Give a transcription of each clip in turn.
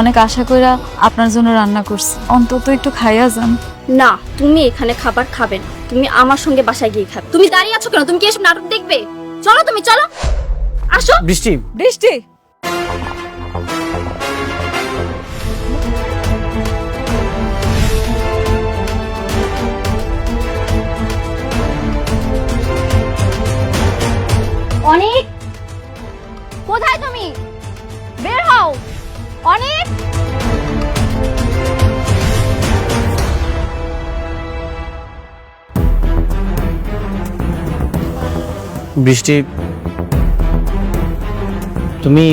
অনেক আশা কইরা আপনার জন্য রান্না করছি, অন্তত একটু খাইয়া যান। না, তুমি এখানে খাবার খাবে না, তুমি আমার সঙ্গে বাসায় গিয়ে খাবে। তুমি দাঁড়িয়ে আছো কেন? তুমি কি এসব নাটক দেখবে? চলো, তুমি চলো, আসো। বৃষ্টি, বৃষ্টি, অনেক, কোথায় তুমি? বের হও। অনেক, বৃষ্টি, তুমি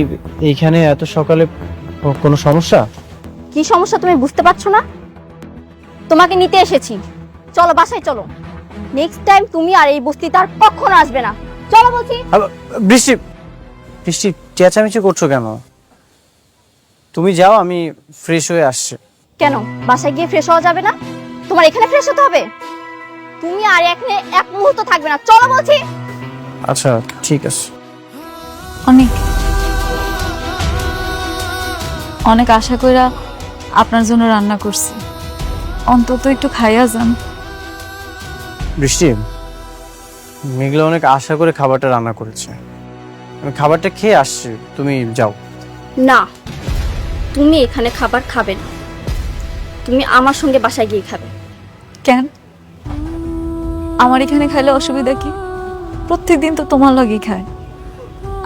এইখানে এত সকালে কোনো সমস্যা? কি সমস্যা তুমি বুঝতে পারছো না? তোমাকে নিতে এসেছি, চলো বাসায় চলো। নেক্সট টাইম তুমি আর এই বস্তিতে আর কখনো আসবে না। চলো বলছি। বৃষ্টি, বৃষ্টি চেঁচামেচি করছো কেন? তুমি যাও, আমি ফ্রেশ হয়ে আসছি। কেন বাসায় গিয়ে ফ্রেশ হওয়া যাবে না? তোমার এখানে ফ্রেশ হতে হবে। তুমি আর এখানে এক মুহূর্ত থাকবে না, চলো বলছি। আচ্ছা ঠিক আছে। অনেক অনেক আশা কইরা আপনার জন্য রান্না করছি, অন্তত একটু খাইয়া যান। বৃষ্টি, মেঘলা অনেক আশা করে খাবারটা রান্না করেছে, আমি খাবারটা খেয়ে আসছি, তুমি যাও। না, তুমি এখানে খাবার খাবে না, তুমি আমার সঙ্গে বাসায় গিয়ে খাবে। কেন? আমার এখানে খাইলে অসুবিধা কি? প্রত্যেকদিন তো তোমার লগেই খায়,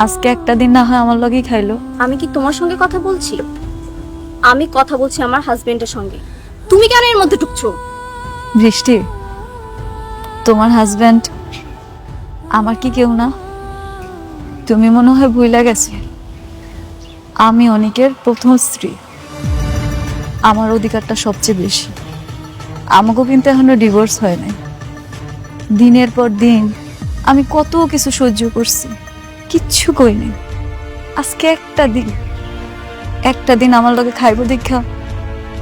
আজকে একটা দিন না হয় আমার লগেই খাইলো। আমি কি তোমার সঙ্গে কথা বলছি? আমি কথা বলছি আমার হাজবেন্ডের সঙ্গে। তুমি কেন এর মধ্যে ঢুকছো? বৃষ্টি, তোমার হাজবেন্ড আমার কি কেউ না? তুমি মনে হয় ভুইলা গেছে, আমি অনেকের প্রথম স্ত্রী, আমার অধিকারটা সবচেয়ে বেশি। আমাকেও কিন্তু এখনো ডিভোর্স হয় নাই। দিনের পর দিন আমি কত কিছু সহ্য করছি, কিচ্ছু কই নাই। আজকে একটা দিন আমার লগে খাইব দেখা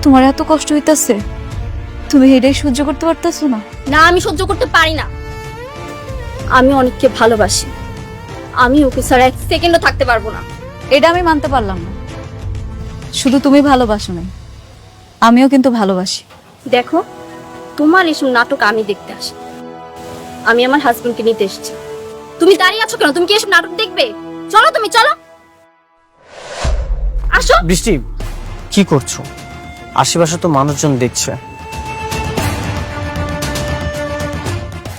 তোমার এত কষ্ট হইতাছে, তুমি এটাই সহ্য করতে পারতেছো না? না, আমি সহ্য করতে পারি না। আমি অনেককে ভালোবাসি, আমি ওকে ছাড়া এক সেকেন্ডও থাকতে পারবো না। এটা আমি মানতে পারলাম না। শুধু তুমি ভালোবাসো না, আমিও কিন্তু ভালোবাসি। দেখো, তোমার এসব নাটক আমি দেখতে আসি, আমি আমার হাজবেন্ডকে নিতে এসেছি। তুমি দাঁড়িয়ে আছো কেন? তুমি কি এসব নাটক দেখবে? চলো, তুমি চলো, আসো। বৃষ্টি, কি করছো? আশেপাশে তো মানুষজন দেখছে।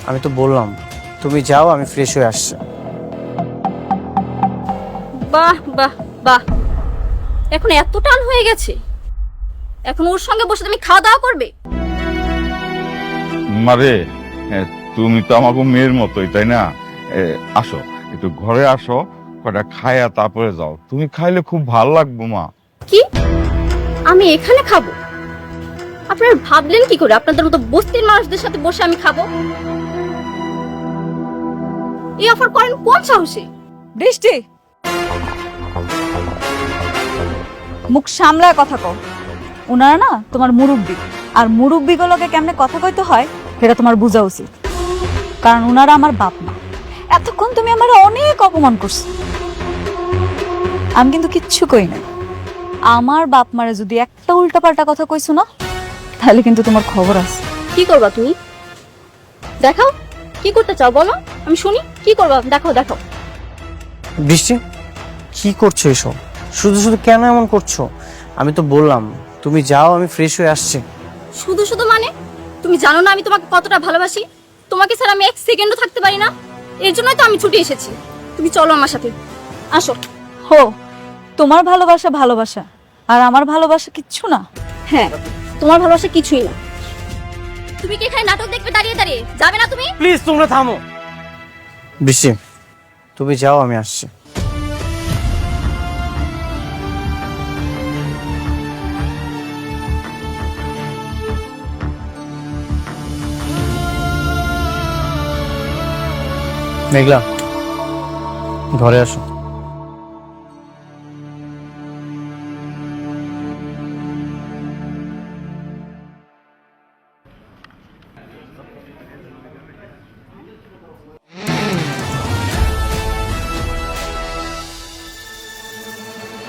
আমি তো বললাম তুমি যাও, আমি ফ্রেশ হয়ে আসছি। বাহ বাহ বাহ, এখন এত টান হয়ে গেছে, এখন ওর সঙ্গে বসে তুমি খাওয়া দাওয়া করবে? মারে, তুমি তো আমাকে মেয়ের মতোই, তাই না? আসো, একটু ঘরে আসো, কটা খায়া তারপরে যাও। তুমি খাইলে খুব ভালো লাগবে মা। কি? আমি এখানে খাবো? আপনারা ভাবলেন কি করে আপনাদের মতো বস্তির মানুষদের সাথে বসে আমি খাবো? এই অফার করেন কোন সাহসে? বৃষ্টি, মুখ সামলায় কথা কও। ওনারা না তোমার মুরব্বী, আর মুরব্বীগুলোকে কেমনে কথা কইতে হয় সেটা তোমার বোঝা উচিত, কারণ ওনারা আমার বাপ মা। এতক্ষণ তুমি আমার অনেক অপমান করছো, আমি কিন্তু কিচ্ছু কই না। আমার বাপ মারে যদি একটা উল্টাপাল্টা কথা কইছো না, তাহলে কিন্তু তোমার খবর আছে। কি করবা তুমি? দেখাও, কি করতে চাও বলো, আমি শুনি। কি করবা? দেখাও দেখাও। বৃষ্টি, কি করছো এসব? শুধু শুধু কেন এমন করছো? আমি তো বললাম তুমি যাও, আমি ফ্রেশ হয়ে আসছি। শুধু শুধু মানে? তুমি জানো না আমি তোমাকে কতটা ভালোবাসি? তোমাকে ছাড়া আমি এক সেকেন্ডও থাকতে পারি না। এর জন্যই তো আমি ছুটে এসেছি। তুমি চলো আমার সাথে, আসো। হো, তোমার ভালোবাসা ভালোবাসা, আর আমার ভালোবাসা কিচ্ছু না। হ্যাঁ, তোমার ভালোবাসা কিছুই না। তুমি কি এখানে নাটক দেখবে দাঁড়িয়ে দাঁড়িয়ে? যাবে না তুমি? প্লিজ তোমরা থামো। বৃষ্টি, তুমি যাও, আমি আসছি। মেঘলা, ঘরে আসো।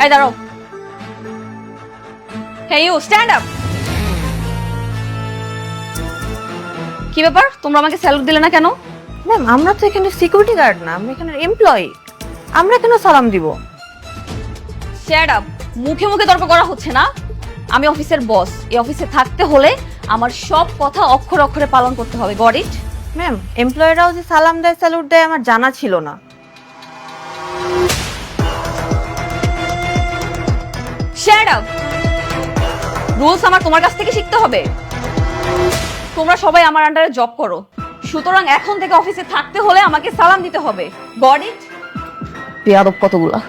এই দাঁড়াও। Hey you, stand up. কি ব্যাপার, তোমরা আমাকে স্যালুট দিলে না কেন? ম্যাম, আমরা তো এখানে সিকিউরিটি গার্ড না, আমরা এখানে এমপ্লয়ি। আমরা কেন সালাম দিব? Shut up. মুখে মুখে তর্ক করা হচ্ছে না। আমি অফিসের বস। এই অফিসে থাকতে হলে আমার সব কথা অক্ষরে অক্ষরে পালন করতে হবে। Got it? ম্যাম, এমপ্লয়িরাও যে সালাম দেয়, স্যালুট দেয় আমার জানা ছিল না। Shut up. রুলস আমার তোমার কাছ থেকে শিখতে হবে। তোমরা সবাই আমার আন্ডারে জব করো, সুতরাং এখন থেকে অফিসে থাকতে হলে আমাকে সালাম দিতে হবে। Got it? বেয়াদব কতগুলা।